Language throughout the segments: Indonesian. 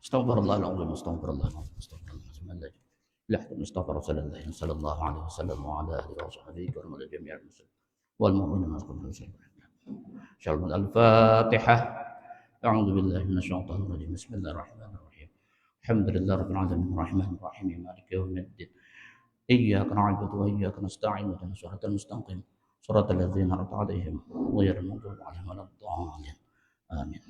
Astagfirullahaladzim, astagfirullahaladzim, astagfirullahaladzim. Mustafa Rasulullah sallallahu alaihi wasallam wa ala alihi wa sahbihi wa ala jami'il muslimin wal mu'minin wal Al-Fatihah. A'udzu billahi minasyaitonir rajim. Bismillahirrahmanirrahim. Alhamdulillahi rabbil alamin arrahmanir rahim maliki yaumiddin. Iyyaka na'budu wa iyyaka nasta'in ihdinas siratal mustaqim siratal ladzina an'amta 'alaihim ghairil maghdubi 'alaihim waladdallin. Amin.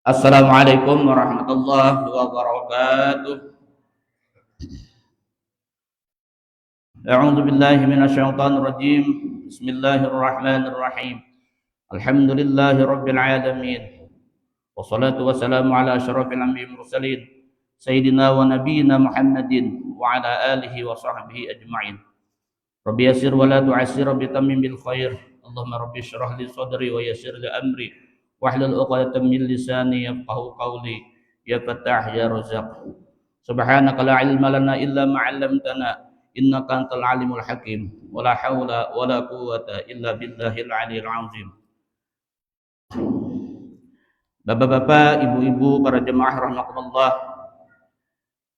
Assalamualaikum warahmatullahi wabarakatuh. A'udzu billahi minasyaitonir rajim. Bismillahirrahmanirrahim. Alhamdulillahi rabbil alamin. Wassalatu wassalamu ala asyrafil anbiya'i mursalin sayyidina wa nabiyyina Muhammadin wa ala alihi wa sahbihi ajma'in. Rabbi yassir wa la tu'assir bi tamim bil khair. Allahumma rabbi shrah li sadri wa yassir li amri wahlul 'uqdatam min lisani yafqahu qawli ya Fattah ya Razzaq. Subhanaka la ilma lana illa ma 'allamtana innaka antal alimul hakim. Wala haula wala quwwata illa billahil aliyil azim. Bapak-bapak, ibu-ibu, para jemaah rahimakumullah,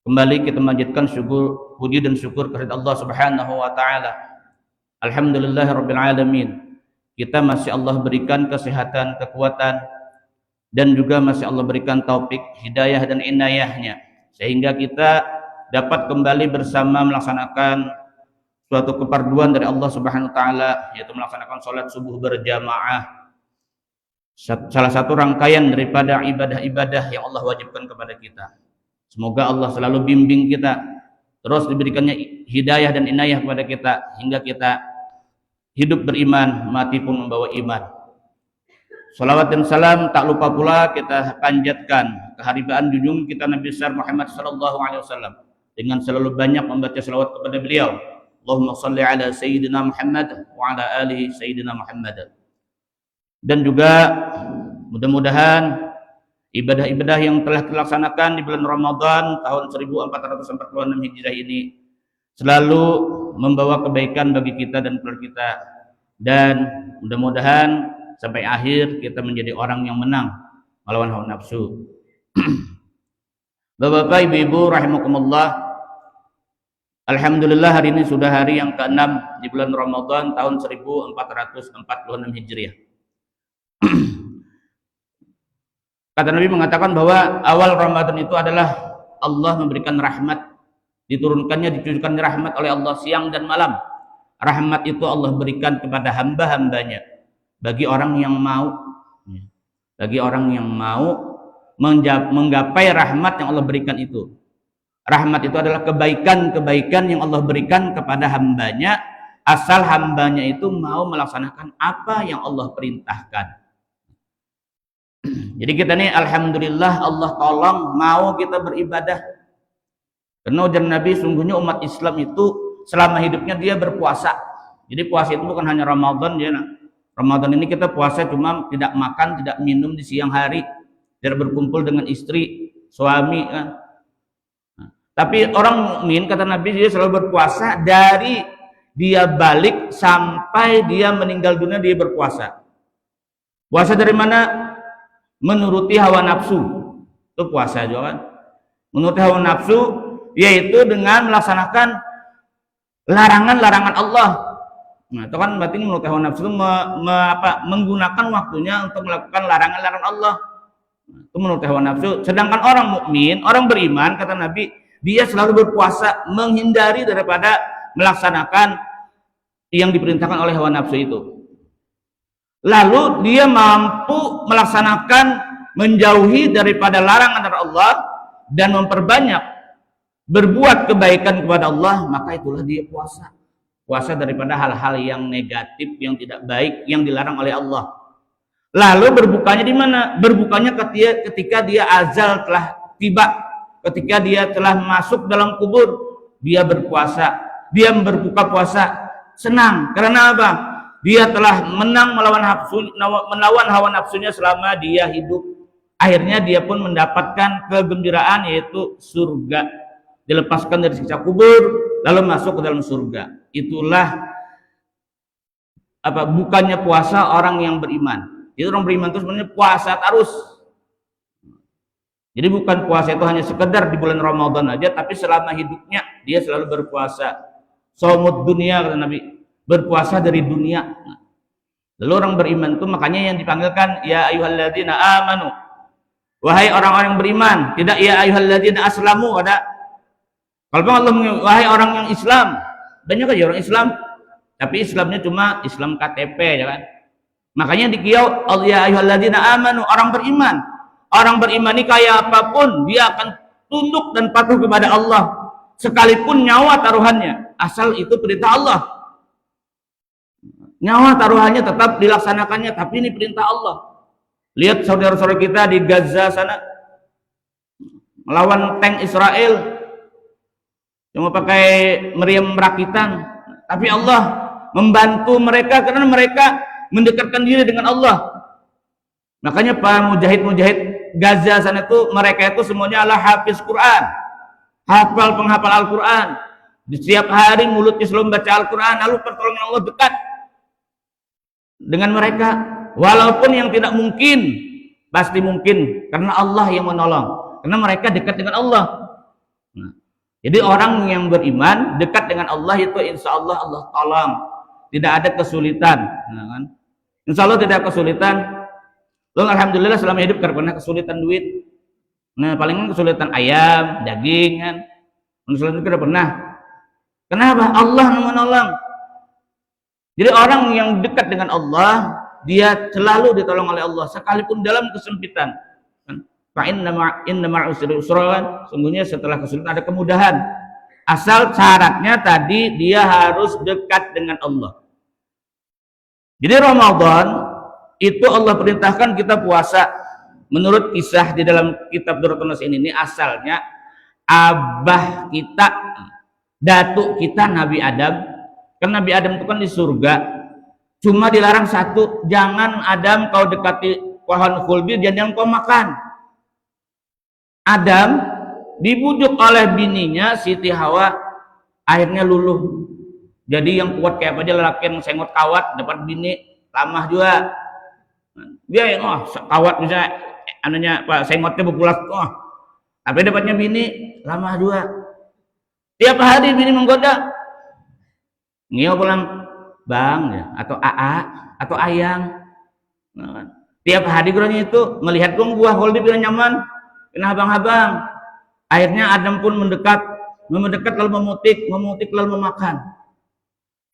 kembali kita manjatkan syukur, puji dan syukur kepada Allah Subhanahu wa taala. Alhamdulillahirabbil alamin. Kita masih Allah berikan kesehatan, kekuatan, dan juga masih Allah berikan taufik, hidayah dan inayahnya, sehingga kita dapat kembali bersama melaksanakan suatu keperduan dari Allah Subhanahu wa taala, yaitu melaksanakan sholat subuh berjamaah, salah satu rangkaian daripada ibadah-ibadah yang Allah wajibkan kepada kita. Semoga Allah selalu bimbing kita, terus diberikannya hidayah dan inayah kepada kita, hingga kita hidup beriman, mati pun membawa iman. Salawat dan salam tak lupa pula kita panjatkan keharibaan junjungan kita Nabi besar Muhammad sallallahu alaihi wasallam dengan selalu banyak membaca salawat kepada beliau. Allahumma shalli ala sayyidina Muhammad wa ala alihi sayyidina Muhammad. Dan juga mudah-mudahan ibadah-ibadah yang telah dilaksanakan di bulan Ramadan tahun 1446 Hijriah ini selalu membawa kebaikan bagi kita dan keluarga kita, dan mudah-mudahan sampai akhir kita menjadi orang yang menang melawan hawa nafsu. Bapak-bapak, ibu-ibu rahimakumullah, alhamdulillah hari ini sudah hari yang ke-6 di bulan Ramadan tahun 1446 Hijriah. Kata Nabi mengatakan bahwa awal Ramadan itu adalah Allah memberikan rahmat, diturunkannya, dicucurkan rahmat oleh Allah siang dan malam. Rahmat itu Allah berikan kepada hamba-hambanya bagi orang yang mau, menggapai rahmat yang Allah berikan itu. Rahmat itu adalah kebaikan-kebaikan yang Allah berikan kepada hambanya, asal hambanya itu mau melaksanakan apa yang Allah perintahkan. Jadi kita nih alhamdulillah Allah tolong mau kita beribadah. Karena ujar Nabi, sungguhnya umat Islam itu selama hidupnya dia berpuasa. Jadi puasa itu bukan hanya Ramadan ya. Ramadan ini kita puasa cuma tidak makan, tidak minum di siang hari, tidak berkumpul dengan istri, suami kan. Nah, tapi orang mukmin kata Nabi dia selalu berpuasa dari dia balik sampai dia meninggal dunia dia berpuasa. Puasa dari mana? Menuruti hawa nafsu. Itu puasa juga kan. Menuruti hawa nafsu yaitu dengan melaksanakan larangan-larangan Allah. Nah, itu kan berarti menurut hawa nafsu itu menggunakan waktunya untuk melakukan larangan-larangan Allah. Nah, itu menurut hawa nafsu. Sedangkan orang mukmin, orang beriman, kata Nabi, dia selalu berpuasa menghindari daripada melaksanakan yang diperintahkan oleh hawa nafsu itu. Lalu dia mampu melaksanakan menjauhi daripada larangan dari Allah dan memperbanyak berbuat kebaikan kepada Allah, maka itulah dia puasa. Puasa daripada hal-hal yang negatif, yang tidak baik, yang dilarang oleh Allah. Lalu berbukanya di mana? Berbukanya ketika dia azal telah tiba, ketika dia telah masuk dalam kubur, dia berpuasa, dia berbuka puasa, senang. Karena apa? Dia telah menang melawan hawa nafsunya selama dia hidup. Akhirnya dia pun mendapatkan kegembiraan, yaitu surga. Dilepaskan dari siksa kubur, lalu masuk ke dalam surga. Itulah bukannya puasa orang yang beriman. Itu orang beriman itu sebenarnya puasa terus. Jadi bukan puasa itu hanya sekedar di bulan Ramadan aja, tapi selama hidupnya dia selalu berpuasa. Shaumud dunia, kata Nabi, berpuasa dari dunia. Lalu orang beriman itu makanya yang dipanggilkan ya ayyuhalladzina amanu, wahai orang-orang yang beriman. Tidak ya ayyuhalladzina aslamu, ada. Kalau Allah wahai orang yang Islam, banyak aja orang Islam, tapi Islamnya cuma Islam KTP, ya kan? Makanya di kiau ya ayyuhalladzina amanu, orang beriman. Orang beriman ini kayak apapun dia akan tunduk dan patuh kepada Allah, sekalipun nyawa taruhannya, asal itu perintah Allah. Nyawa taruhannya tetap dilaksanakannya, tapi ini perintah Allah. Lihat saudara-saudara kita di Gaza sana melawan tank Israel, cuma pakai meriam rakitan, tapi Allah membantu mereka karena mereka mendekatkan diri dengan Allah. Makanya para mujahid-mujahid Gaza sana itu, mereka itu semuanya adalah hafiz Quran, penghafal Al-Quran. Di setiap hari mulutnya selalu membaca Al-Quran, lalu pertolongan Allah dekat dengan mereka. Walaupun yang tidak mungkin, pasti mungkin karena Allah yang menolong, karena mereka dekat dengan Allah. Nah, jadi orang yang beriman dekat dengan Allah itu insya Allah Allah tolong, tidak ada kesulitan. Nah, kan? Insya Allah tidak ada kesulitan. Lo alhamdulillah selama hidup gak pernah kesulitan duit. Nah, palingan kesulitan ayam, daging kan. Kesulitan itu tidak pernah. Kenapa? Allah yang menolong. Jadi orang yang dekat dengan Allah, dia selalu ditolong oleh Allah sekalipun dalam kesempitan. Fa inna ma'al usri yusra, sungguhnya setelah kesulitan ada kemudahan. Asal syaratnya tadi dia harus dekat dengan Allah. Jadi Ramadan itu Allah perintahkan kita puasa. Menurut kisah di dalam kitab Durratun Nas ini asalnya abah kita, datuk kita Nabi Adam. Karena Nabi Adam itu kan di surga. Cuma dilarang satu, jangan Adam kau dekati pohon khuldi, jangan kau makan. Adam dibujuk oleh bininya Siti Hawa, akhirnya luluh. Jadi yang kuat kayak apa aja lelaki yang sengot kawat dapat bini lamah juga. Dia yang kawat bisa anunya Pak sengotnya berpulas tapi dapatnya bini lamah juga. Tiap hari bini menggoda. Ngio pulang bang ya, atau AA atau ayang. Nah, tiap hari kurangnya itu melihat buah khuldi bilang nyaman, kena abang-abang. Akhirnya Adam pun mendekat lalu memutik lalu memakan.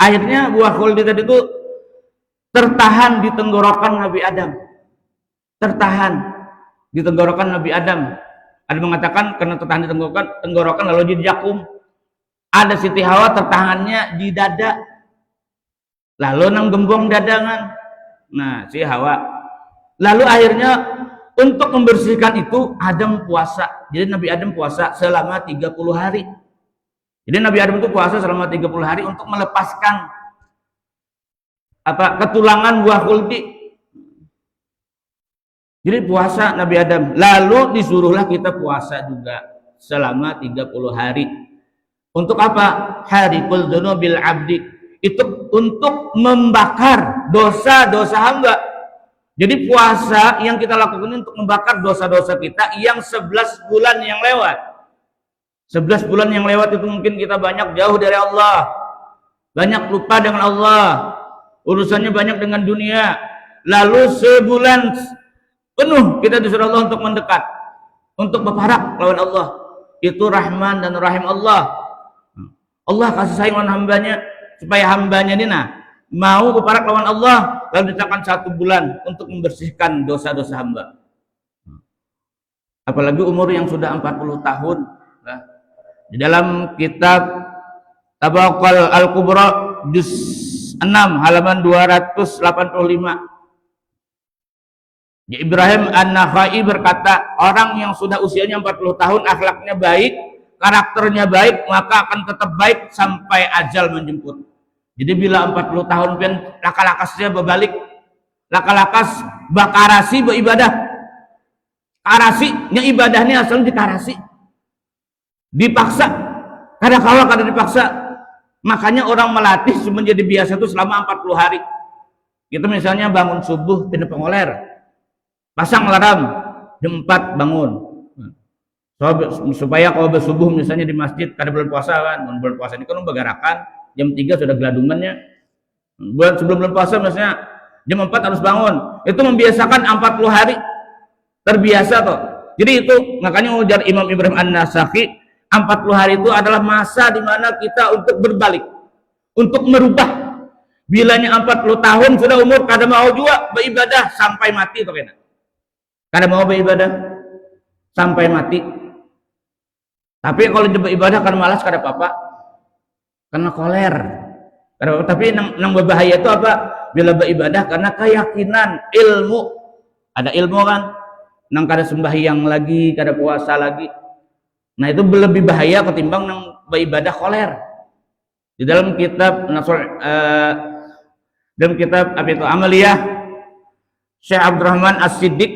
Akhirnya buah khuldi tadi itu tertahan di tenggorokan Nabi Adam. Tertahan di tenggorokan Nabi Adam. Ada mengatakan karena tertahan di tenggorokan lalu di jakum. Ada Siti Hawa tertahannya di dada. Lalu nang gembong dadangan. Nah, si Hawa. Lalu akhirnya untuk membersihkan itu Adam puasa. Jadi Nabi Adam puasa selama 30 hari. Jadi Nabi Adam itu puasa selama 30 hari untuk melepaskan ketulangan buah khuldi. Jadi puasa Nabi Adam. Lalu disuruhlah kita puasa juga selama 30 hari. Untuk apa? Harikul dzunubil abdi. Itu untuk membakar dosa-dosa hamba. Jadi puasa yang kita lakukan ini untuk membakar dosa-dosa kita yang 11 bulan yang lewat. 11 bulan yang lewat itu mungkin kita banyak jauh dari Allah. banyak lupa dengan Allah, urusannya banyak dengan dunia. Lalu sebulan penuh kita disuruh Allah untuk mendekat, untuk berparak lawan Allah. Itu Rahman dan Rahim Allah. Allah kasih sayang lawan hambanya, supaya hambanya ini mau berparak lawan Allah, lalu ditekan 1 bulan untuk membersihkan dosa-dosa hamba. Apalagi umur yang sudah 40 tahun. Nah, di dalam kitab Tabaqal Al-Kubra juz 6 halaman 285, Ibrahim An-Nakhai berkata, orang yang sudah usianya 40 tahun, akhlaknya baik, karakternya baik, maka akan tetap baik sampai ajal menjemput. Jadi bila 40 tahun pian laka-lakasnya berbalik, laka-lakas bakarasi beribadah. Karasinya ibadahnya asal dikarasi, dipaksa, kadang-kala kadang dipaksa. Makanya orang melatih menjadi biasa itu selama 40 hari. Kita misalnya bangun subuh pindah pengoler, pasang alarm jam 4 bangun, supaya kalau bersubuh misalnya di masjid kada bulan puasa kan, bulan puasa ini kan bergerakan jam 3 sudah geladungannya. Sebelum bulan puasa misalnya jam 4 harus bangun. Itu membiasakan 40 hari. Terbiasa toh. Jadi itu makanya ujar Imam Ibrahim An-Nakhai, 40 hari itu adalah masa di mana kita untuk berbalik, untuk merubah. Bilanya 40 tahun sudah umur kada mau juga beribadah sampai mati toh kena. Kada mau beribadah sampai mati. Tapi kalau beribadah kan malas kada apa-apa. Karena koler. Tapi yang berbahaya itu apa? Bila beribadah karena keyakinan, ilmu. Ada ilmu kan? Nang kada sembahyang lagi, kada puasa lagi. Nah itu lebih bahaya ketimbang nang beribadah koler. Di dalam kitab dalam kitab apa itu Amaliyah Syekh Abdurrahman As-Siddiq,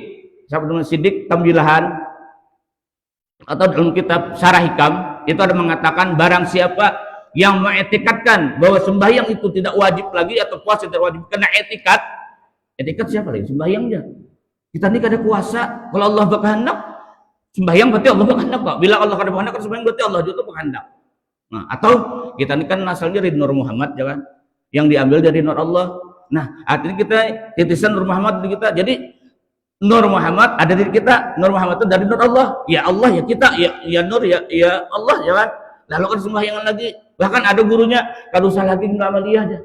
Syekh Abdurrahman As-Siddiq Tambilahan, atau dalam kitab Syarah Hikam itu ada mengatakan barang siapa yang mengetikatkan bahwa sembahyang itu tidak wajib lagi atau puasa tidak wajib kena etikat siapa lagi sembahyang aja. Kita ini kada puasa, kalau Allah berkehendak sembahyang berarti Allah berkehendak kok. Bila Allah kada berkehendak sembahyang berarti Allah juga berkehendak. Nah, atau kita ini kan asalnya dari Nur Muhammad jangan, yang diambil dari Nur Allah. Nah, artinya kita titisan Nur Muhammad di kita. Jadi Nur Muhammad ada di kita, Nur Muhammad itu dari Nur Allah. Ya Allah ya kita, ya Nur ya Allah ya kan. Lalu kan sembahyangan lagi. Bahkan ada gurunya kalau usah lagi Amaliyah aja.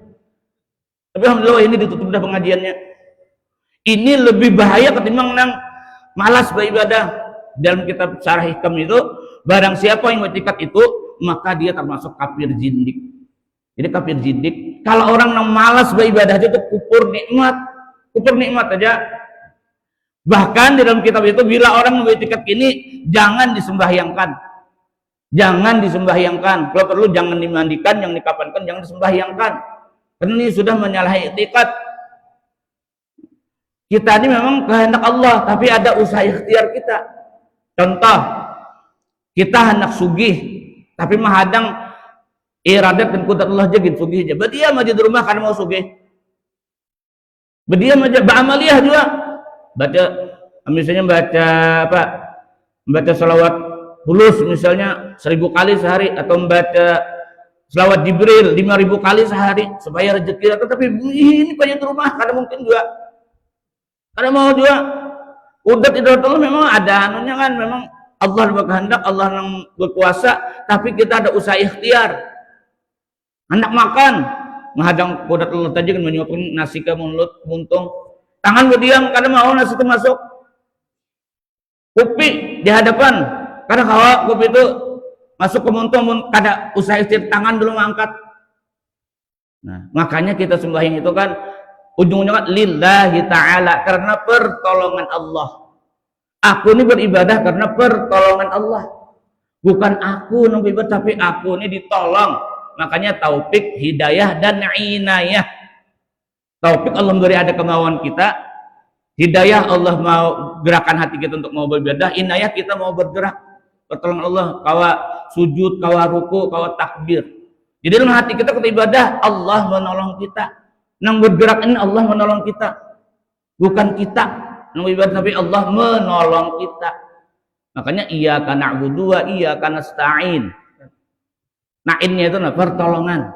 Tapi alhamdulillah ini ditutup dah pengajiannya. Ini lebih bahaya ketimbang nang malas beribadah. Dalam kitab Syarah Hikam itu, barang siapa yang bertikat itu, maka dia termasuk kafir jindik. Jadi kafir jindik. Kalau orang yang malas beribadah itu kufur nikmat aja. Bahkan di dalam kitab itu, bila orang bertikat ini, jangan disembahyangkan. Jangan disembahyangkan. Kalau perlu jangan dimandikan, yang dikafankan, jangan disembahyangkan. Karena ini sudah menyalahi etikat. Kita ini memang kehendak Allah, tapi ada usaha ikhtiar kita. Contoh, kita hendak sugih, tapi menghadang iradat dan kudrat Allah jagin sugih aja. Berdiam aja di rumah karena mau sugih. Berdiam aja, beramaliyah juga. Misalnya membaca salawat hulus misalnya 1000 kali sehari, atau membaca salawat Jibril 5000 kali sehari supaya rezeki kita. Tapi ini banyak di rumah, karena mungkin juga ada mau juga udah tidak Allah memang ada anunya kan, memang Allah berkehendak, Allah yang berkuasa, tapi kita ada usaha ikhtiar. Hendak makan, menghadang kudrat Allah tadi kan menyuapkan nasi ke mulut muntung, tangan berdiam karena mau nasi itu masuk. Kopi di hadapan, karena kalau kopi itu masuk ke muntung, kada usaha ikhtiar, tangan belum angkat. Nah, makanya kita sembahyang itu kan ujung-ujungnya kan lillahi ta'ala, karena pertolongan Allah. Aku ini beribadah karena pertolongan Allah. Bukan aku yang beribadah, tapi aku ini ditolong. Makanya taufik, hidayah, dan inayah. Taufik Allah memberi ada kemauan kita. Hidayah Allah mau gerakan hati kita untuk mau beribadah. Inayah kita mau bergerak. Pertolongan Allah, kawa sujud, kawa ruku, kawa takbir. Jadi dalam hati kita ibadah, Allah menolong kita. Nang bergerak ini Allah menolong kita, bukan kita nang ibadah, tapi Allah menolong kita. Makanya iyyaka na'budu wa iyyaka nasta'in. Na'innya itu pertolongan.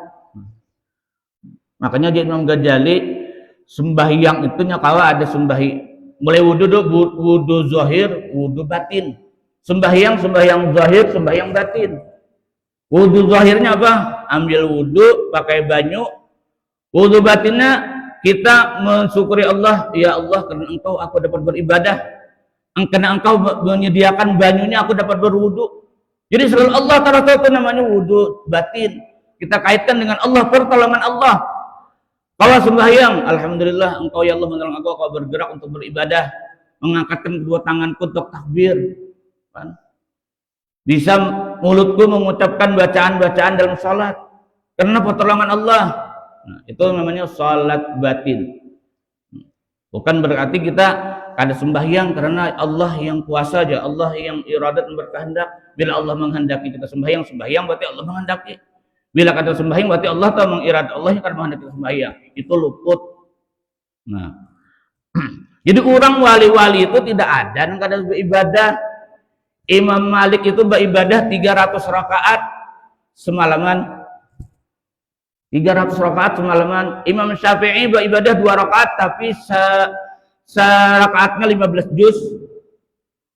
Makanya dia Imam Ghazali sembahyang itu nyakawa ada mulai wudu zahir, wudu batin. Sembahyang zahir, sembahyang batin. Wudu zahirnya apa? Ambil wudu pakai banyu. Wudu batinnya kita mensyukuri Allah, ya Allah karena Engkau aku dapat beribadah. Karena Engkau menyediakan banyunya aku dapat berwudu. Jadi selalu Allah Ta'ala itu namanya wudu batin. Kita kaitkan dengan Allah, pertolongan Allah. Kalau sembahyang, alhamdulillah Engkau ya Allah menolong aku bergerak untuk beribadah, mengangkatkan kedua tanganku untuk takbir. Kan? Bisa mulutku mengucapkan bacaan-bacaan dalam salat karena pertolongan Allah. Nah, itu namanya salat batin. Bukan berarti kita ada sembahyang karena Allah yang kuasa aja, Allah yang iradat dan berkehendak. Bila Allah menghendaki kita sembahyang berarti Allah menghendaki. Bila kata sembahyang berarti Allah tahu mengirad, Allah yang akan menghendaki sembahyang. Itu luput. Nah, jadi orang wali-wali itu tidak ada yang kadang beribadah. Imam Malik itu beribadah 300 rakaat semalaman. 300 rakaat semalaman. Imam Syafi'i beribadah 2 rakaat tapi serakaatnya 15 juz.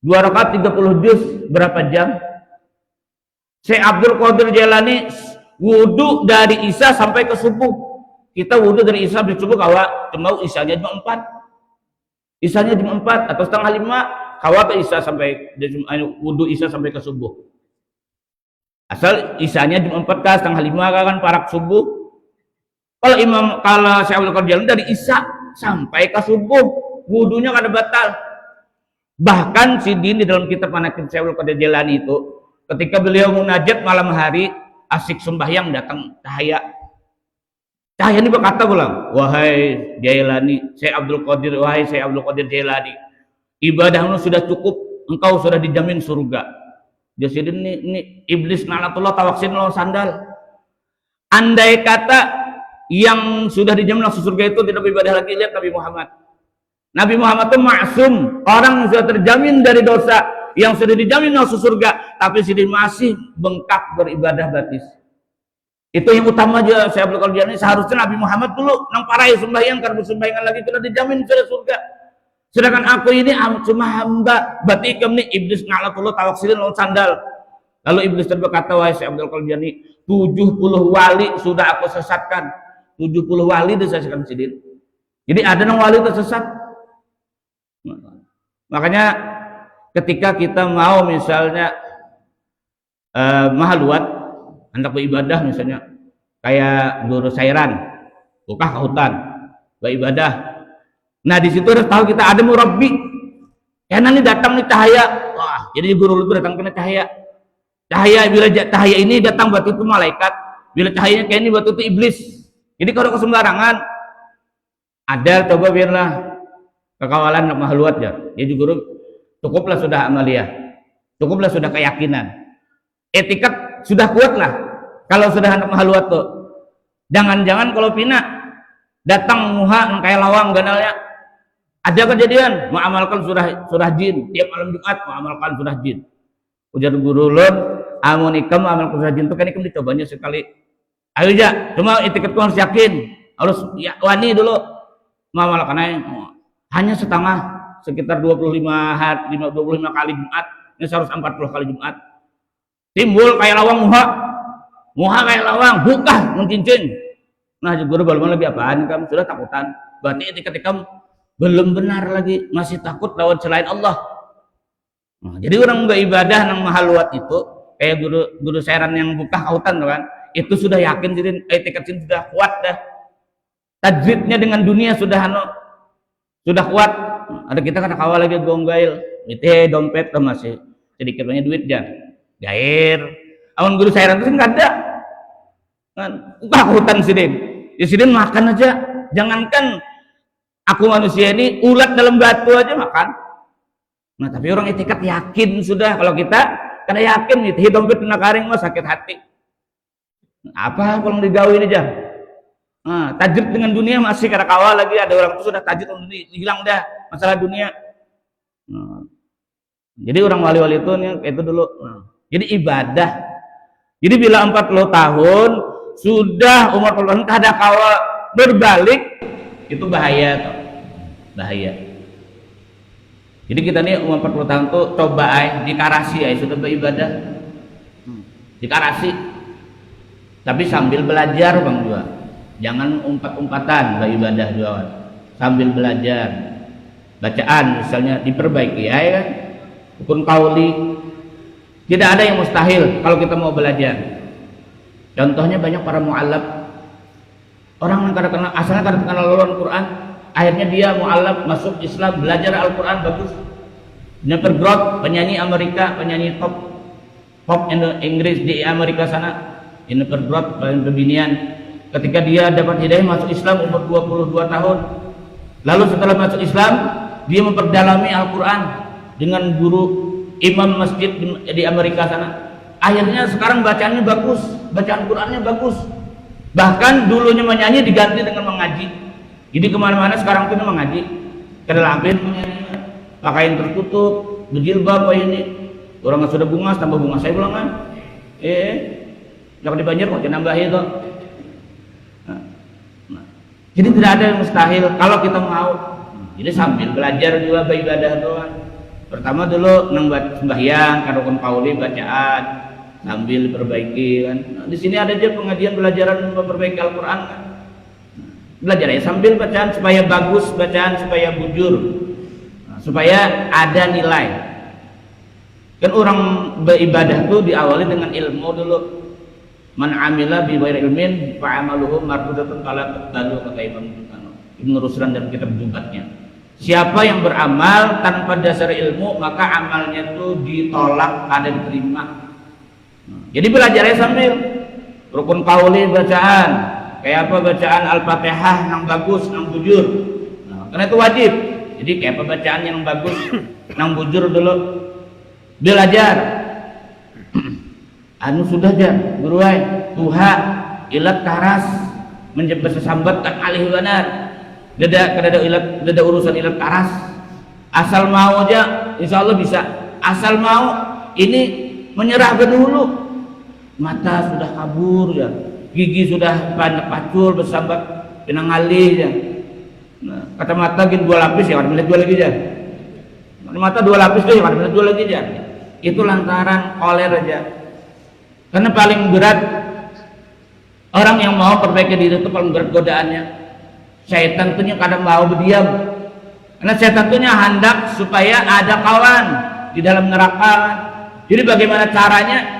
2 rakaat 30 juz, berapa jam? Syekh Abdul Qadir Jailani wudu dari Isya sampai ke subuh. Kita wudu dari Isya sampai subuh kawa cuma Isyanya jam 4. Isyanya jam 4 atau setengah 5 kawa ke Isya sampai wudu Isya sampai ke subuh. Asal Isyanya jam 4 kah setengah 5 kan parak subuh. Kalau Syekh Abdul Qadir Jailani dari Isya sampai ke subuh wudunya kada batal. Bahkan Sidin di dalam kitab Manaqib Syekh Abdul Qadir Jailani itu ketika beliau munajat malam hari asik sembahyang datang cahaya ini berkata pulang, wahai Jailani, Syekh Abdul Qadir Jailani, ibadahmu sudah cukup, engkau sudah dijamin surga. Dia Sidin ini iblis na'latullah tawaksin lo sandal. Andai kata yang sudah dijamin masuk surga itu tidak beribadah lagi, lihat Nabi Muhammad. Nabi Muhammad itu maksum, orang yang sudah terjamin dari dosa, yang sudah dijamin masuk surga, tapi Sidin masih bengkak beribadah batis. Itu yang utama aja. Saya Abdul Qadir ini seharusnya Nabi Muhammad dulu nang parai sembahyang karena sembahyang lagi sudah dijamin sudah surga. Sedangkan aku ini cuma hamba, berarti kami iblis na'latullah tawaksilin lawan sandal. Lalu iblis berkata, wahai Syekh Abdul Qadir ini 70 wali sudah aku sesatkan. 70 wali disesatkan Sidin. Jadi ada yang wali tersesat. Makanya ketika kita mau misalnya mahaluat hendak beribadah misalnya kayak guru sairan, buka ke hutan beribadah. Nah di situ harus tahu kita ada murabbi. Karena ini datang nih cahaya, wah jadi guru itu datang kena cahaya. Cahaya bila cahaya ini datang batu itu malaikat, bila cahayanya kayak ini batu itu iblis. Jadi kalau ke sembarangan ada coba biarlah kekawalan mahaluat ya. Jadi guru cukuplah sudah amalia, cukuplah sudah keyakinan, etikat sudah kuat lah. Kalau sudah anak mahaluat tuh, jangan-jangan kalau pina datang muha kayak lawang ganalnya, ada kejadian mengamalkan surah jin tiap malam Jumat, mengamalkan surah jin. Ujar guru lon, amun ikam mengamalkan surah jin itu kan ikam dicobanya sekali. Ayo aja, cuma etikatku harus yakin, harus ya, wani dulu mengamalkan hanya setengah, sekitar 25 kali Jumat, ini harus 40 kali Jumat. Timbul kayak lawang muha kayak lawang, buka mencincin. Nah, guru belum lebih apaan kamu sudah takutan. Berarti etika kamu belum benar lagi, masih takut lawan selain Allah. Nah, jadi orang beribadah nang mahaluat itu kayak guru sairan yang buka kautan kan, itu sudah yakin jadi etika sudah kuat dah. Tajwidnya dengan dunia sudah kuat. Ada kita kan kawal lagi gonggail, itu dompet masih sedikit banyak duit jan. Gair. Awan guru sairan itu nggak ada. Kan hutan Sidin. Ya Sidin makan aja. Jangankan aku manusia ini ulat dalam batu aja makan. Nah, tapi orang etikat yakin sudah. Kalau kita kada yakin itu dompet kena karing mah sakit hati. Apa kalau digawin aja. Nah, tajud dengan dunia masih kada kawal lagi, ada orang itu sudah tajud hilang dah masalah dunia. Nah, jadi orang wali-wali itu dulu. Nah, jadi ibadah. Jadi bila 40 tahun sudah umur 40 tahun kada kawal berbalik itu bahaya toh. Bahaya. Jadi kita nih umur 40 tahun tuh coba di karasi sudah beribadah. Di karasi. Tapi sambil belajar Bang Dua. Jangan umpat-umpatan beribadah juga. Sambil belajar. Bacaan misalnya diperbaiki ya kan. Rukun qauli. Tidak ada yang mustahil kalau kita mau belajar. Contohnya banyak para mu'allaf. Orang yang kadang-kadang asalnya kadang-kadang lulusan Quran, akhirnya dia mu'allaf masuk Islam, belajar Al-Quran bagus. Jennifer Grot, penyanyi Amerika, penyanyi top pop Inggris di Amerika sana. Jennifer Grot paling kebinian. Ketika dia dapat hidayah masuk Islam umur 22 tahun. Lalu setelah masuk Islam, dia memperdalami Al-Quran dengan guru imam masjid di Amerika sana. Akhirnya sekarang bacaannya bagus, bacaan Qurannya bagus. Bahkan dulunya menyanyi diganti dengan mengaji. Jadi kemana-mana sekarang itu mengaji. Kedalamin menyanyi, pakaian tertutup, berjilbab ini. Orang sudah bungas tambah bungas saya bilang kan. Jangan dibanjir kok nambah itu. Jadi tidak ada yang mustahil kalau kita mau. Jadi sambil belajar juga beribadah doang. Pertama dulu nang sembahyang, rukun qauli bacaan sambil diperbaiki kan. Nah, di sini ada aja pengajian belajaran memperbaiki Al-Qur'an kan. Belajar ya sambil bacaan supaya bagus, bacaan supaya bujur. Nah, supaya ada nilai. Kan orang beribadah tuh diawali dengan ilmu dulu. Man amila bi ghairi ilmin fa amaluhu mardudatun ala taqdalu kata Ibnu Ruslan dalam kitab Jumatnya. Siapa yang beramal tanpa dasar ilmu maka amalnya itu ditolak, ada diterima. Jadi belajarnya sambil rukun qauli bacaan, kayak apa bacaan Al-Fatihah yang bagus, yang bujur. Nah, karena itu wajib. Jadi kayak apa bacaan yang bagus, yang bujur dulu belajar. Anu sudah aja guruai tuha ilat karas menjebak sesambatkan alih benar. Dada urusan ilat karas. Asal mau aja insya Allah bisa. Asal mau ini menyerah dulu. Mata sudah kabur ya, gigi sudah banyak pacul bersambat pinang alih ya. Nah, kata mata gini 2 lapis ya, ada melihat 2 lagi aja. Mata 2 lapis deh, ada melihat 2 lagi aja. Itu lantaran koler aja. Karena paling berat orang yang mau perbaiki diri itu paling berat godaannya. Syaitan tentunya kadang mau berdiam. Karena syaitan tentunya hendak supaya ada kawan di dalam neraka. Jadi bagaimana caranya?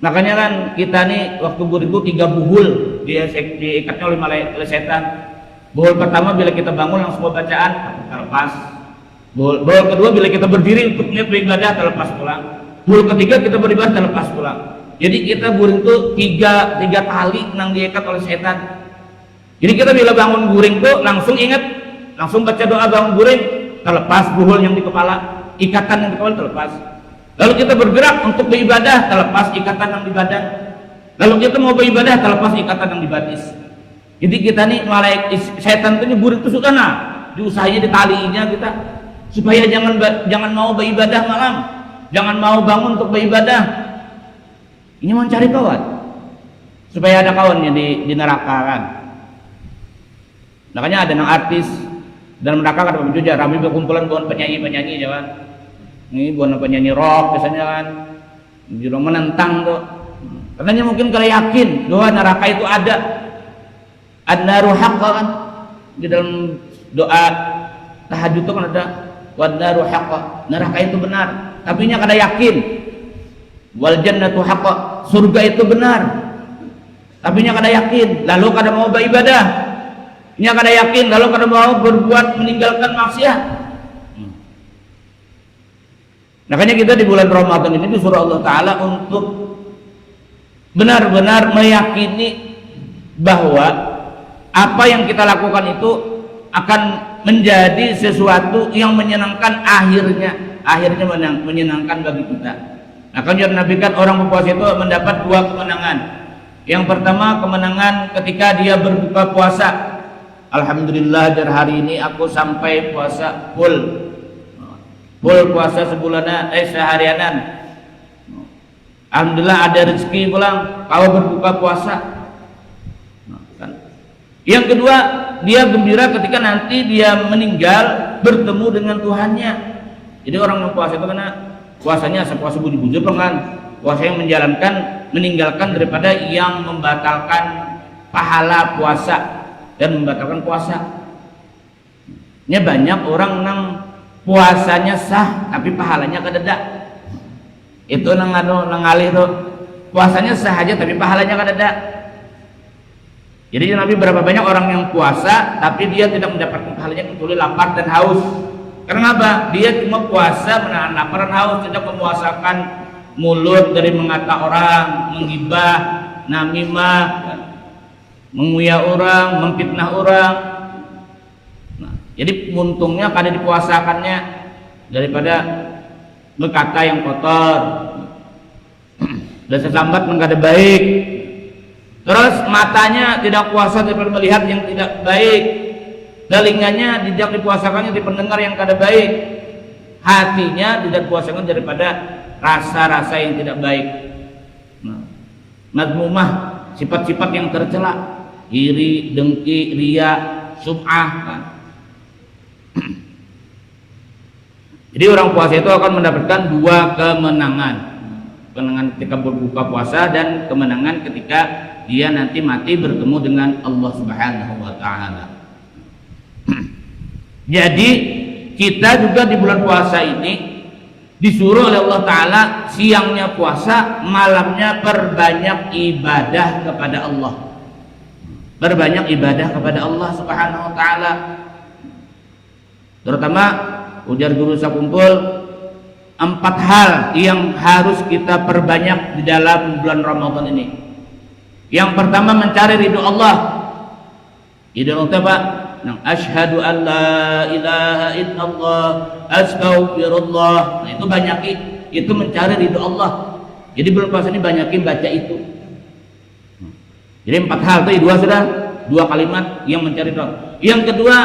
Makanya kan kita nih waktu beribu 3 buhul diikatnya oleh setan. Buhul pertama bila kita bangun langsung bacaan terlepas. Buhul kedua bila kita berdiri untuk niat beribadah terlepas pulang. Buhul ketiga kita beribadah terlepas pulang. Jadi kita guring itu tiga tali yang diikat oleh setan. Jadi kita bila bangun guring tuh langsung ingat, langsung baca doa bangun guring, terlepas buhul yang di kepala, ikatan yang di kepala terlepas. Lalu kita bergerak untuk beribadah, terlepas ikatan yang di badan. Lalu kita mau beribadah, terlepas ikatan yang di batis. Jadi kita nih setan itu guring itu sudah diusahanya ditalinya kita supaya jangan mau beribadah malam, jangan mau bangun untuk beribadah. Ini mencari kawan supaya ada kawannya di neraka kan. Makanya ada artis dan neraka kan juga ramai berkumpulan bukan penyanyi jangan. Ini bukan penyanyi rock biasanya kan. Juru menentang tuh. Katanya mungkin kalau yakin bahwa neraka itu ada. An-naru haqqa kan. Di dalam doa tahajud itu kan ada wan-naru haqqa. Neraka itu benar. Tapi nya kada yakin. Wal jannatu haqqa. Surga itu benar. Tapi nya kada yakin. Lalu kada mau beribadah. Nya kada yakin. Lalu kada mau berbuat meninggalkan maksiat. Makanya kita di bulan Ramadan ini disuruh Allah Ta'ala untuk benar-benar meyakini bahwa apa yang kita lakukan itu akan menjadi sesuatu yang menyenangkan akhirnya menyenangkan bagi kita. Nah kan Nabi kan orang berpuasa itu mendapat 2 kemenangan. Yang pertama kemenangan ketika dia berbuka puasa. Alhamdulillah dari hari ini aku sampai puasa full puasa sebulanan seharianan. Alhamdulillah ada rezeki pulang kau berbuka puasa. Nah, kan. Yang kedua, dia gembira ketika nanti dia meninggal bertemu dengan Tuhannya. Jadi orang yang puasa itu karena puasanya puasa bujur-bujur kan, puasa yang menjalankan, meninggalkan daripada yang membatalkan pahala puasa dan membatalkan puasa. Nya banyak orang nang puasanya sah tapi pahalanya kadeda. Itu nang alih itu puasanya sah aja tapi pahalanya kadeda. Jadi Nabi berapa banyak orang yang puasa tapi dia tidak mendapatkan pahalanya kecuali lapar dan haus. Karena apa? Dia cuma puasa menahan lapar dan haus, tidak memuasakan mulut dari mengata orang, menggibah, namimah, menguya orang, memfitnah orang. Nah, jadi untungnya pada dipuasakannya daripada berkata yang kotor dan sesambat menggada baik. Terus matanya tidak puasa daripada melihat yang tidak baik, telinganya tidak dipuasakannya di pendengar yang kada baik, hatinya tidak dipuasakan daripada rasa-rasa yang tidak baik. Nah, madmumah, sifat-sifat yang tercela, iri, dengki, riya, sum'ah kan. Jadi orang puasa itu akan mendapatkan dua kemenangan ketika berbuka puasa dan kemenangan ketika dia nanti mati bertemu dengan Allah Subhanahu wa taala. Jadi kita juga di bulan puasa ini disuruh oleh Allah taala siangnya puasa, malamnya perbanyak ibadah kepada Allah. Berbanyak ibadah kepada Allah Subhanahu wa taala. Terutama ujar guru sakumpul 4 hal yang harus kita perbanyak di dalam bulan Ramadan ini. Yang pertama mencari ridho Allah. Ridho Allah apa? Asyhadu an la ilaha illallah astaghfirullah. Nah, itu banyaki, itu mencari ridho Allah. Jadi bulan puasa ini banyakin baca itu. Jadi 4 hal itu dua kalimat yang mencari ridho. Yang kedua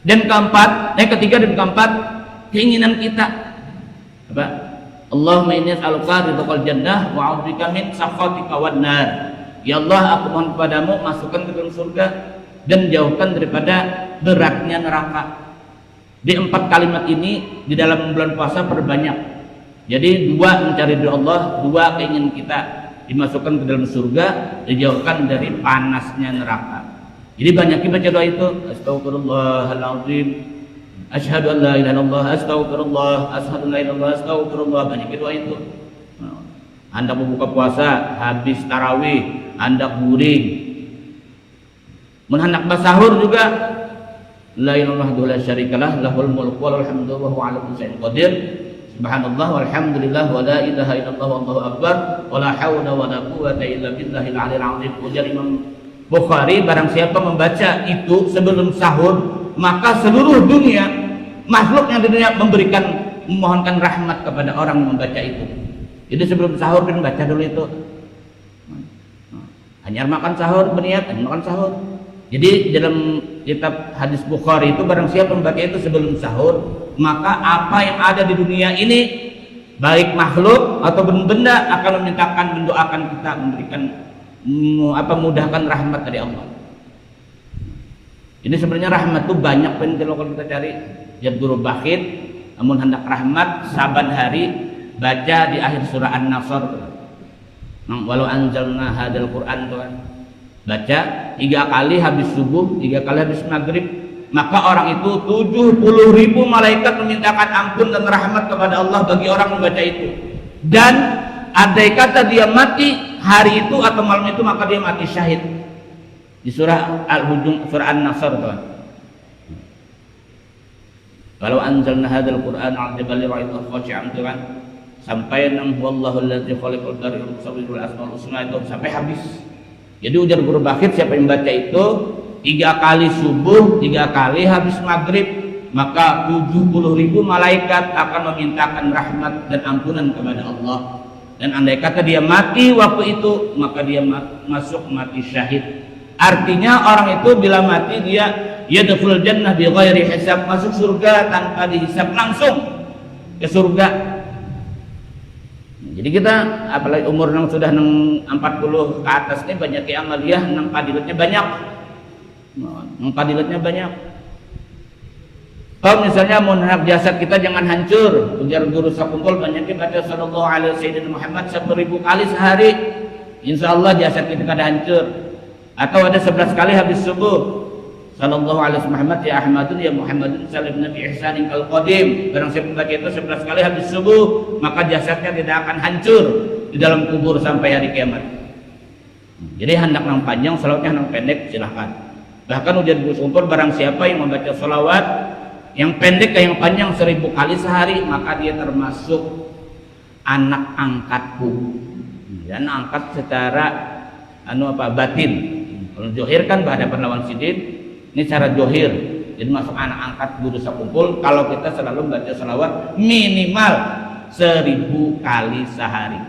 dan keempat, yang ketiga dan keempat keinginan kita. Apa? Allahumma inni as'aluka ridhaqal jannah wa a'udzubika min sakhatika wan nar. Ya Allah, aku mohon kepadamu masukkan ke dalam surga dan jauhkan daripada beratnya neraka. Di 4 kalimat ini di dalam bulan puasa perbanyak. Jadi 2 mencari ridha Allah, 2 keinginan kita dimasukkan ke dalam surga, dijauhkan dari panasnya neraka. Jadi banyak baca doa itu, astagfirullahaladzim, asyhadu an la ilaha illallah, astagfirullah, asyhadu an la ilaha illallah, astagfirullah. Banyak doa itu. Hendak membuka puasa, habis tarawih, hendak guring, hendak basahur juga. La ilaha illallah syarikalah, lahul mulku wa hamdu wa huwa ala kulli syai'in qadir. Subhanallah walhamdulillah wa la ilaha illallah wallahu akbar wa la haula wa la quwwata illa billahil aliyil azim. Ujar Imam Bukhari, barang siapa membaca itu sebelum sahur, maka seluruh dunia, makhluk yang di dunia memohonkan rahmat kepada orang yang membaca itu. Jadi sebelum sahur kan baca dulu itu. Hanya makan sahur, berniat hanya makan sahur. Jadi dalam kitab hadis Bukhari itu barang siapa membaca itu sebelum sahur, maka apa yang ada di dunia ini, baik makhluk atau benda akan memintakan, mendoakan kita, memberikan mudahkan rahmat dari Allah. Ini sebenarnya rahmat itu banyak kalau kita cari. Jadguru bakhit, namun hendak rahmat saban hari baca di akhir surah An-Nasr. Walau anzalna hadal Quran tuh kan. Baca 3 kali habis subuh, 3 kali habis maghrib, maka orang itu 70.000 malaikat memintakan ampun dan rahmat kepada Allah bagi orang membaca itu. Dan andai kata dia mati hari itu atau malam itu, maka dia mati syahid. Di surah Al-Hujum, surah An-Nasr tuh. Kalau anzalna hadzal Qur'an 'ala jabali ra'aytahu khashi'an tuh kan. Sampai nang wallahu allazi khalaqal bari wa musawwirul asmaul husna itu sampai habis. Jadi ujar guru bakhit, siapa yang baca itu 3 kali subuh, 3 kali habis maghrib, maka 70.000 malaikat akan memintakan rahmat dan ampunan kepada Allah. Dan andai kata dia mati waktu itu, maka dia masuk mati syahid. Artinya orang itu bila mati dia yadkhulul jannah bi ghairi hisab, masuk surga tanpa dihisab, langsung ke surga. Jadi kita apalagi umur yang sudah 40 ke atas ini banyak yang amaliyah, padilatnya banyak. Fadilatnya banyak. Kalau misalnya mau nak jasad kita jangan hancur, ujar guru sakumpul banyaknya baca sallallahu alaihi wasallam Muhammad 1000 kali sehari, insya Allah jasad kita kada hancur. Atau ada 11 kali habis subuh, sallallahu alaihi wasallam Muhammad ya Ahmadun ya Muhammadun salim nabi ihsanin kal qadim. Barang siapa membaca itu 11 kali habis subuh, maka jasadnya tidak akan hancur di dalam kubur sampai hari kiamat. Jadi hendak yang panjang, salawatnya yang pendek silahkan. Bahkan ujar guru sakumpul barang siapa yang membaca salawat yang pendek ke yang panjang 1000 kali sehari, maka dia termasuk anak angkatku. Dan angkat secara batin. Kalau johir kan berhadapan lawan sidin, ini cara johir. Jadi masuk anak angkat guru sakumpul kalau kita selalu membaca salawat minimal 1000 kali sehari.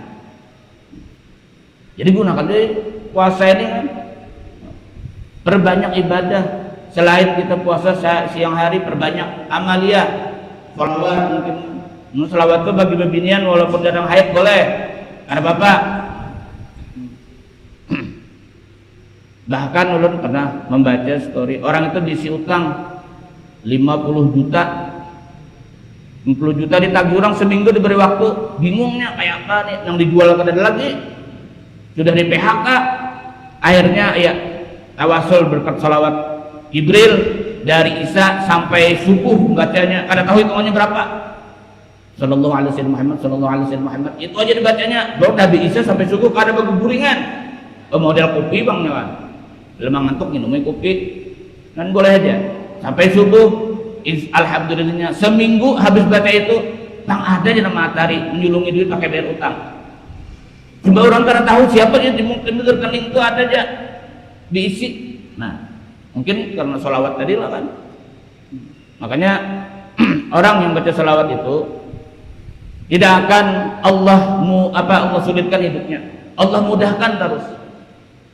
Jadi gunakan deh puasa ini kan, perbanyak ibadah. Selain kita puasa siang hari, perbanyak amalia. Salawat mungkin salawat itu bagi bebinian walaupun datang haid boleh, karena bapak. Bahkan ulun pernah membaca story orang itu diisi utang 50 juta 50 juta ditagih orang seminggu diberi waktu, bingungnya kayak apa nih yang dijual kada lagi, sudah di PHK. Akhirnya ya tawasul berkat salawat Jibril dari Isya sampai subuh bacanya, kada tahu hitungannya berapa. Sallallahu alaihi wasallam Muhammad, sallallahu alaihi wasallam Muhammad, itu aja dibacanya. Baru dari Isya sampai subuh kada berguringan. Model kopi bang nyawan, lemah ngantuk minumnya kopi, dan boleh aja sampai subuh. Alhamdulillahnya seminggu habis baca itu, bang ada aja nama matahari menyulungi duit pakai bayar utang. Coba orang kada tahu siapa yang mungkin rekening itu ada aja diisi. Nah, mungkin karena sholawat tadi lah kan. Makanya orang yang baca sholawat itu tidak akan Allah sulitkan hidupnya, Allah mudahkan terus.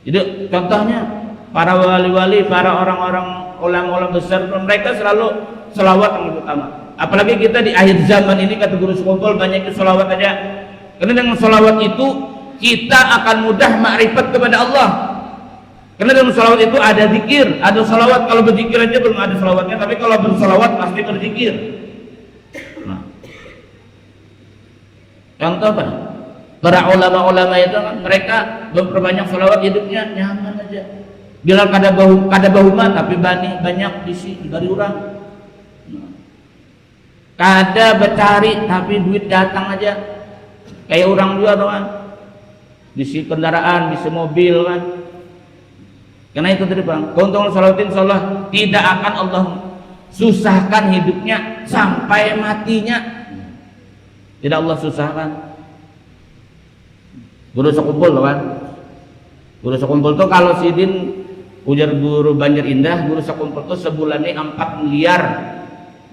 Jadi contohnya para wali-wali, para orang-orang ulama-ulama besar, mereka selalu sholawat yang utama. Apalagi kita di akhir zaman ini, kata guru sakumpul banyak sholawat aja. Karena dengan sholawat itu kita akan mudah makrifat kepada Allah. Karena dalam salawat itu ada zikir, ada salawat. Kalau berzikir aja belum ada salawatnya, tapi kalau bersalawat pasti berzikir. Nah, contoh apa? Para ulama-ulama itu kan mereka memperbanyak salawat, hidupnya nyaman aja. Bila kada bau mah tapi banyak di bari orang. Nah, kada bercari tapi duit datang aja. Kayak orang juga doang. Bisi kendaraan, bisi mobil kan. Karena itu tadi bang, keuntungan salawatin insyaallah tidak akan Allah susahkan hidupnya sampai matinya. Tidak Allah susahkan. Guru sakumpul kan, guru sakumpul tuh kalau sidin ujar guru Banjar Indah, guru sakumpul tuh sebulan ini 4 miliar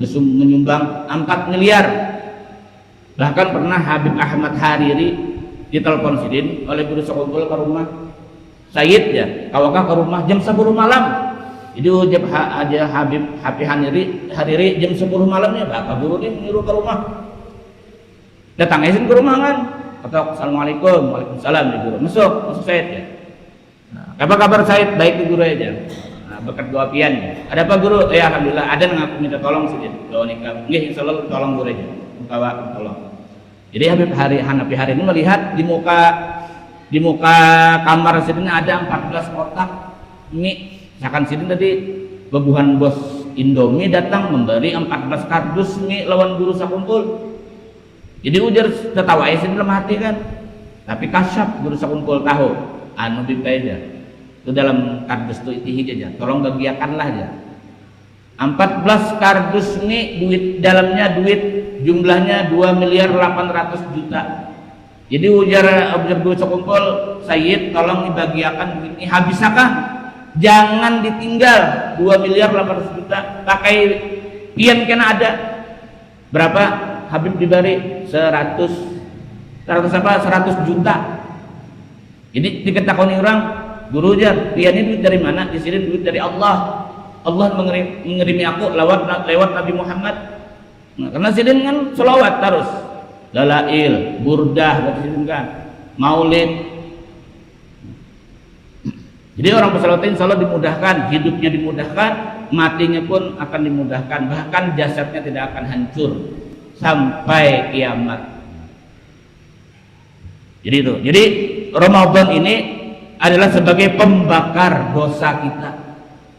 menyumbang 4 miliar. Bahkan pernah Habib Ahmad Hariri ditelepon sidin oleh guru sakumpul ke rumah Sayyid ya, kawakah ke rumah jam 10 malam. Jadi ujab aja Habib Hariri jam 10 malamnya, bapak guru ini menyuruh ke rumah. Datang izin ke rumah kan, kata assalamualaikum, waalaikumsalam di guru. Masuk Sayyid ya. Nah, apa kabar Sayyid? Baik di guru aja. Nah, berkat doa pian ya. Ada apa guru? Ya alhamdulillah. Ada yang aku minta tolong Sayyid. Doa nikah. Nggih insyaallah tolong guru aja. Mukawa tolong. Jadi Habib Hanafi hari ini melihat di muka kamar sidin ada 14 kotak mie. Misalkan sidin tadi bebuhan bos Indomie datang memberi 14 kardus mie lawan guru sakumpul. Jadi ujar tertawa sidin dalam hati kan. Tapi kasyaf guru sakumpul tahu anu bipaida itu dalam kardus itu itihi aja. Tolong bagiakanlah aja. 14 kardus mie dalamnya duit jumlahnya 2.800.000.000. Jadi ujar guru sakumpul, Sayyid tolong dibagiakan begini, habisakah? Jangan ditinggal 2.800.000.000. Pakai pian kena ada. Berapa? Habib diberi 100 juta. Jadi diketahui orang, guru ujar, pian ini duit dari mana? Di sini duit dari Allah. Allah mengirimi aku lewat Nabi Muhammad. Nah, karena sidin kan selawat terus. Dalail, burdah, kan, maulid. Jadi orang bersalawat insya Allah dimudahkan, hidupnya dimudahkan, matinya pun akan dimudahkan, bahkan jasadnya tidak akan hancur sampai kiamat. Jadi itu. Jadi Ramadan ini adalah sebagai pembakar dosa kita.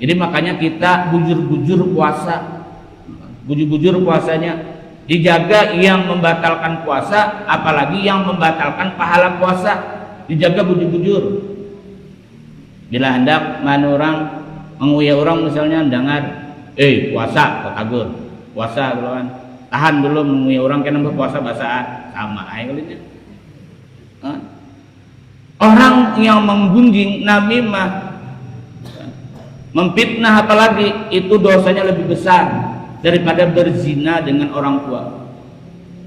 Jadi makanya kita bujur-bujur puasa, bujur-bujur puasanya, dijaga yang membatalkan puasa, apalagi yang membatalkan pahala puasa, dijaga bujur-bujur. Bila hendak orang menguya orang misalnya dengar, puasa kok kagur, puasa gitu kan, tahan dulu menguya orang kena berpuasa basaan sama aja kali ini. Orang yang menggunjing namimah, memfitnah apalagi, itu dosanya lebih besar daripada berzina dengan orang tua.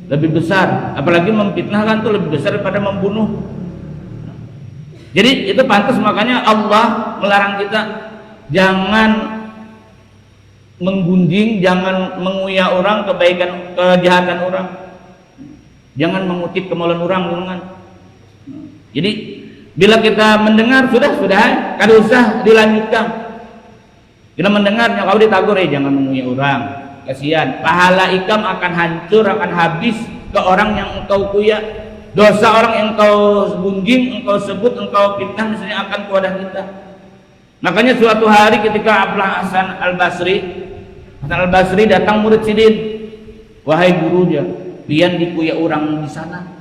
Lebih besar, apalagi memfitnah kan itu lebih besar daripada membunuh. Jadi itu pantas, makanya Allah melarang kita jangan menggunjing, jangan menguya orang kebaikan, kejahatan orang, jangan mengutip kemauan orang, jangan. Jadi bila kita mendengar sudah, kada usah dilanjutkan. Kita mendengarnya kau ditagur, jangan menguya orang, kasihan. Pahala ikam akan hancur, akan habis ke orang yang engkau kuya. Dosa orang yang engkau gunjing, engkau sebut, engkau fitnah misalnya akan kewadah kita. Makanya suatu hari ketika Abdullah Hasan Al-Basri datang murid sidin, wahai guru dia, pian dikuya orang di sana.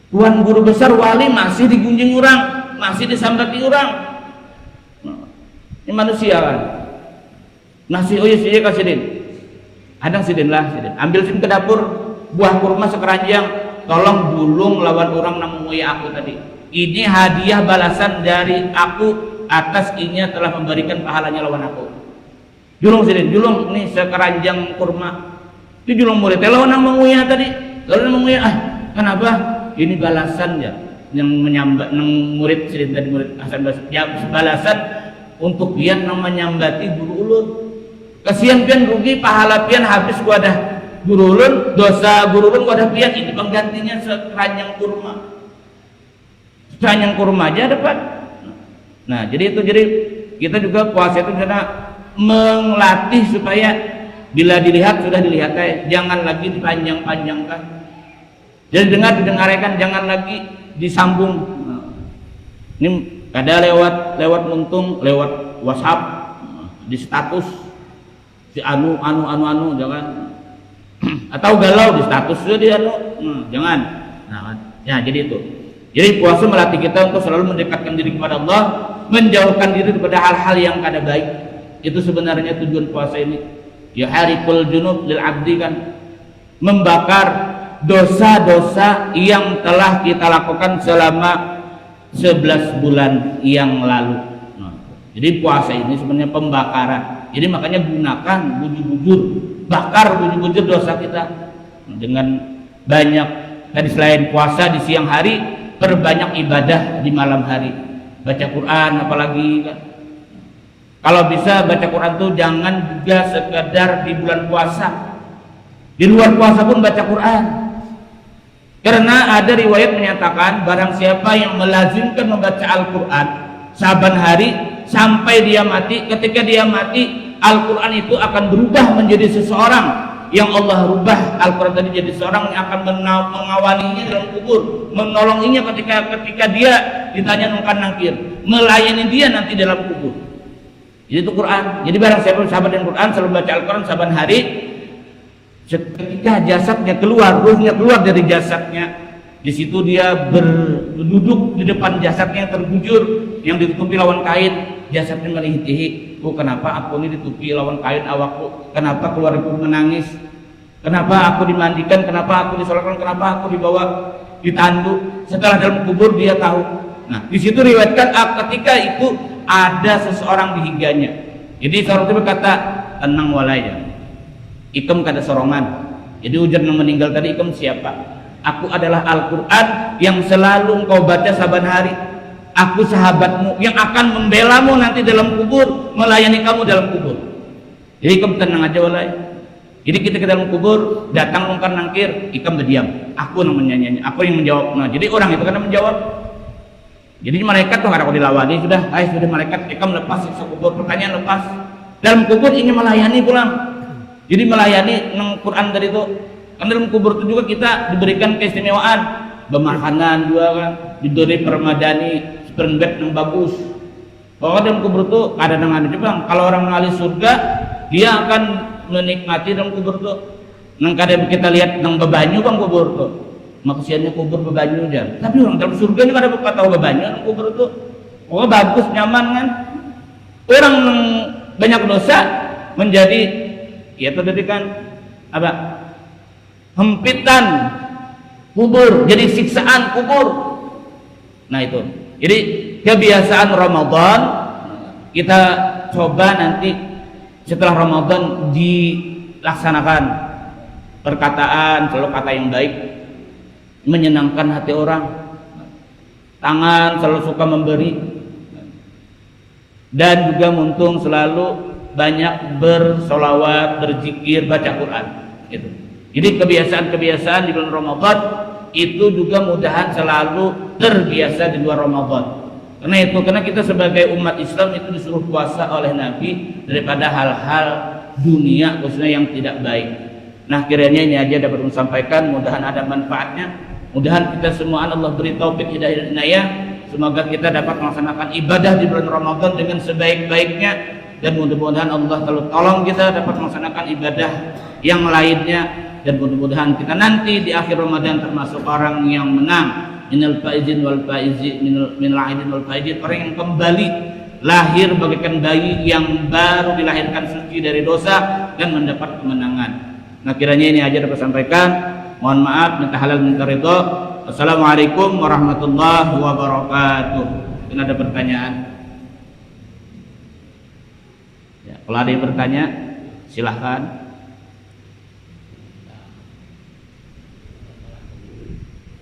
Tuan guru besar wali masih digunjing orang, masih disambati orang. Ini manusia kan. Masih sih kasih sidin. Adang sidin lah sidin. Ambil sidin ke dapur, buah kurma sekeranjang. Tolong bulung lawan orang namui aku tadi. Ini hadiah balasan dari aku atas inya telah memberikan pahalanya lawan aku. Julung sidin, julung nih sekeranjang kurma. Itu julung murid. Lawan namui tadi. Lawan namui kenapa? Ini balasan ya yang menyambat murid sidin tadi, murid Hasan Basri. Ya, balasan untuk pian menyambati guru ulun. Kasihan pian rugi, pahala pian habis wadah guru ulun, dosa guru ulun wadah pian, ini penggantinya sekeranjang kurma. Sekeranjang kurma aja dapat. Nah, jadi kita juga puasa itu karena melatih supaya bila dilihat sudah dilihat aja, jangan lagi dipanjang-panjangkan. Jadi didengarkan, jangan lagi disambung. Ini ada lewat muntung, lewat WhatsApp, di status si anu jangan. Atau galau di status dia jangan. Nah, ya jadi itu. Jadi puasa melatih kita untuk selalu mendekatkan diri kepada Allah, menjauhkan diri daripada hal-hal yang kada baik. Itu sebenarnya tujuan puasa ini. Ya harikul junub lil abdi, kan membakar dosa-dosa yang telah kita lakukan selama 11 bulan yang lalu. Nah, jadi puasa ini sebenarnya pembakaran. Jadi makanya gunakan bujur-bujur, bakar bujur-bujur dosa kita dengan banyak. Tadi selain puasa di siang hari, perbanyak ibadah di malam hari. Baca Quran apalagi kan. Kalau bisa baca Quran tuh jangan juga sekedar di bulan puasa. Di luar puasa pun baca Quran. Karena ada riwayat menyatakan barang siapa yang melazimkan membaca Al-Quran saban hari sampai dia mati, ketika dia mati Al-Quran itu akan berubah menjadi seseorang yang Allah rubah. Al-Quran tadi jadi seorang yang akan mengawalinya dalam kubur, menolonginya ketika dia ditanya nungkan nangkir, melayani dia nanti dalam kubur. Jadi itu Quran. Jadi barang siapa sahabat dengan Quran selalu baca Al-Quran saban hari, ketika jasadnya keluar, ruhnya keluar dari jasadnya, di situ dia berduduk di depan jasadnya yang terbujur, yang ditutupi lawan kain. Jasadnya melihitihi, kenapa aku ini ditutupi lawan kain awakku, kenapa keluargaku menangis, kenapa aku dimandikan, kenapa aku disolatkan, kenapa aku dibawa ditanduk. Setelah dalam kubur dia tahu. Nah, di situ riwayatkan ketika itu ada seseorang di higanya. Jadi seorang itu berkata, tenang walaya, ikam kada sorongan. Jadi ujar yang meninggal tadi, ikam siapa? Aku adalah Al-Quran yang selalu engkau baca saban hari. Aku sahabatmu yang akan membelamu nanti dalam kubur, melayani kamu dalam kubur. Jadi ikam tenang aja walai. Jadi kita ke dalam kubur, datang longkar nangkir, ikam berdiam. Aku yang menyanyinya, aku yang menjawab. Nah, jadi orang itu kan menjawab. Jadi malaikat tuh ada kau dilawani sudah, sudah malaikat ikam lepas siksa kubur, pertanyaan lepas. Dalam kubur ini melayani pulang. Jadi melayani nang Quran tadi itu. Kan dalam kubur itu juga kita diberikan keistimewaan, bermakanan juga kan, diberi permadani, bed yang bagus. Bahwa dalam kubur itu ada dengan Jepang. Kalau orang mengalih surga, dia akan menikmati dalam kubur itu. Nang kadang kita lihat nang bebanyu bang kubur itu. Maksiannya kubur bebanyu aja. Tapi orang dalam surga ini ada buka tahu bebanyu nang kubur itu. Oh bagus nyaman kan. Orang yang banyak dosa menjadi ya tadi kan apa? Hempitan kubur, jadi siksaan kubur. Nah itu. Jadi kebiasaan Ramadan kita coba nanti setelah Ramadan dilaksanakan perkataan selalu kata yang baik, menyenangkan hati orang, tangan selalu suka memberi, dan juga muntung selalu banyak bersolawat, berzikir, baca Quran. Gitu. Jadi kebiasaan-kebiasaan di bulan Ramadan itu juga mudahan selalu terbiasa di luar Ramadan. Karena kita sebagai umat Islam itu disuruh puasa oleh Nabi daripada hal-hal dunia khususnya yang tidak baik. Nah kiranya ini aja dapat menyampaikan, mudahan ada manfaatnya, mudahan kita semua Allah beri taufik hidayah inayah, semoga kita dapat melaksanakan ibadah di bulan Ramadan dengan sebaik-baiknya, dan mudah-mudahan Allah tolong kita dapat melaksanakan ibadah yang lainnya, dan mudah-mudahan kita nanti di akhir Ramadan termasuk orang yang menang, minal faizin wal faizin, minal aidin wal faizin, orang yang kembali lahir bagaikan bayi yang baru dilahirkan suci dari dosa dan mendapat kemenangan. Nah kiranya ini aja dapat sampaikan. Mohon maaf, minta halal minta ridho. Assalamualaikum warahmatullahi wabarakatuh. Mungkin ada pertanyaan? Ya, kalau ada yang bertanya silahkan.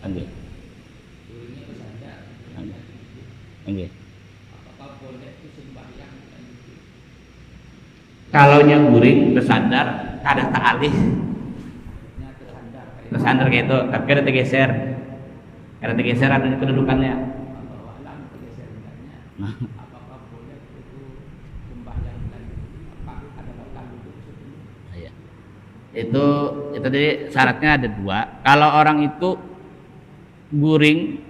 Lanjut. Lanjut. Kalau guring bersandar kada ta'alih, bersandar kayak itu, tapi kada tergeser, ada kedudukannya. Itu tadi syaratnya ada dua. Kalau orang itu guring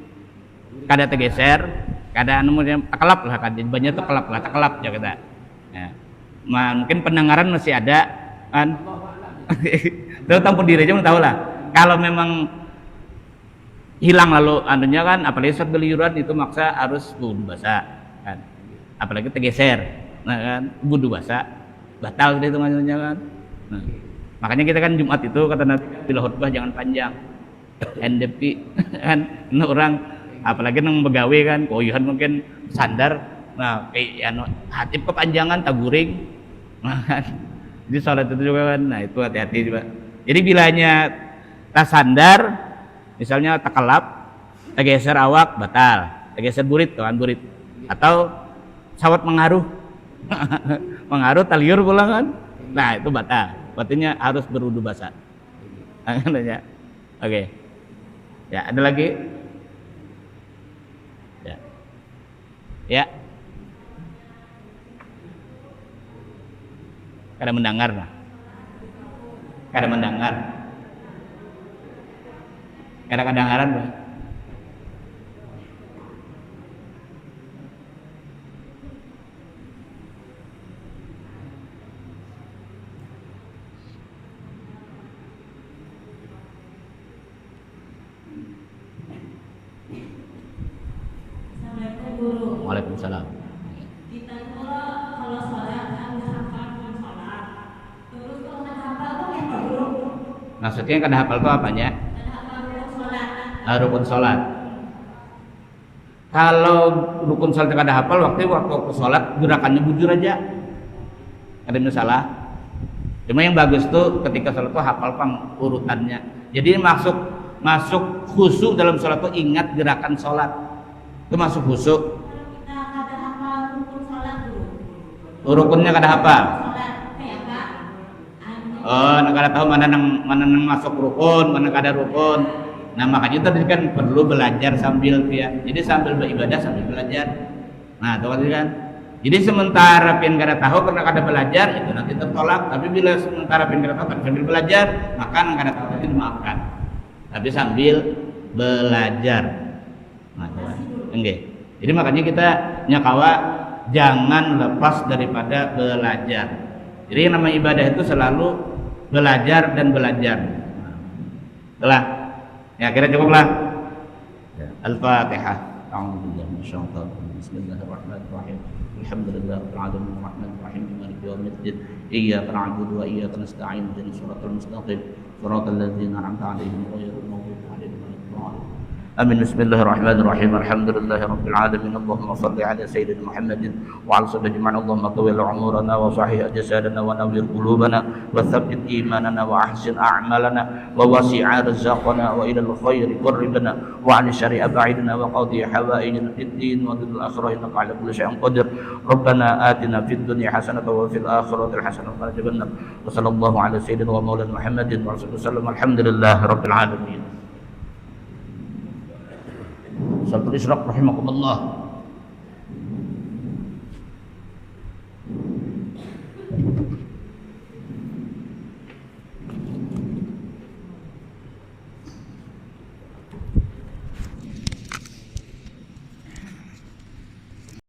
kada tergeser, kada namanya tekelap lah, kan banyak tekelap lah, tekelap ya kita. Ya. Mungkin pendengaran masih ada kan. Tahu tampun diri aja tahu lah. Kalau memang hilang lalu anunya kan, apalagi saat geluyuran itu maksa harus wudu basah kan. Apalagi tergeser, nah kan wudu basah batal itu maksudnya kan. Nah, makanya kita kan Jumat itu kata Nabi bila khutbah jangan panjang. NDP kan orang apalagi nang begawe kan koyuhan mungkin sandar. Nah kayak hatib kepanjangan taguring. Nah, kan. Jadi sholat itu juga kan, nah itu hati-hati juga. Jadi bilanya tas sandar, misalnya tekelap, tergeser awak batal, tergeser burit kan burit, atau sawat mengaruh, mengaruh taliur pulang kan, nah itu batal. Artinya harus berwudu basah. Nah, oke, ya ada lagi, ya. Kada mendengar lah. Kada mendengar. Kada kedengaran lah. Assalamualaikum guru. Waalaikumsalam. Maksudnya kada hafal itu apanya? Rukun sholat. Kalau rukun sholat kada hafal, waktu sholat gerakannya bujur aja, ada masalah. Cuma yang bagus tuh ketika sholat tuh hafal pang urutannya. Jadi masuk khusyuk dalam sholat tuh ingat gerakan sholat. Itu masuk khusyuk. Rukunnya kada hafal. Oh, nak kada tahu mana nang masuk rukun, mana kada rukun. Nah makanya tadi kan perlu belajar sambil ya. Jadi sambil beribadah sambil belajar. Nah tahu kan. Jadi sementara pian kada tahu karena kada belajar itu nanti tertolak. Tapi bila sementara pian kada tahu sambil belajar maka kada tahu itu dimaafkan. Tapi sambil belajar. Nah, enggak. Jadi makanya kita nyakawa jangan lepas daripada belajar. Jadi yang namanya ibadah itu selalu belajar dan belajar. Telah. Ya kira cukuplah. Al-Fatihah. Bismillahirrahmanirrahim. Alhamdulillahirabbil alamin arrahmanir rahim maliki yaumiddin. Iyyaka na'budu wa iyyaka nasta'in ihdinas siratal mustaqim. Siratal ladzina an'amta 'alaihim ghairil maghdubi 'alaihim waladdallin. Amin. Bismillahirrahmanirrahim. Alhamdulillahirabbil alamin. Allahumma shalli ala sayyidina Muhammadin wa ala sahbihi ajma'in. Allahumma tawwil umurana wa sahih ajsadana wa nawwir qulubana wa thabbit imanana wa ahsin a'malana wa wasi' rizqana wa ila al-khairi qarribna wa 'an syarri ab'idna wa qadhi hawaijina fid din wa fil akhirati innaka 'ala kulli syai'in qadir. Rabbana atina fid dunya hasanatan wa fil akhirati hasanatan wa qina adzabannar. Wa sallallahu ala sayyidina wa maulana Muhammadin wa sallam. Alhamdulillahirabbil alamin. Suratul Isra rahimakumullah.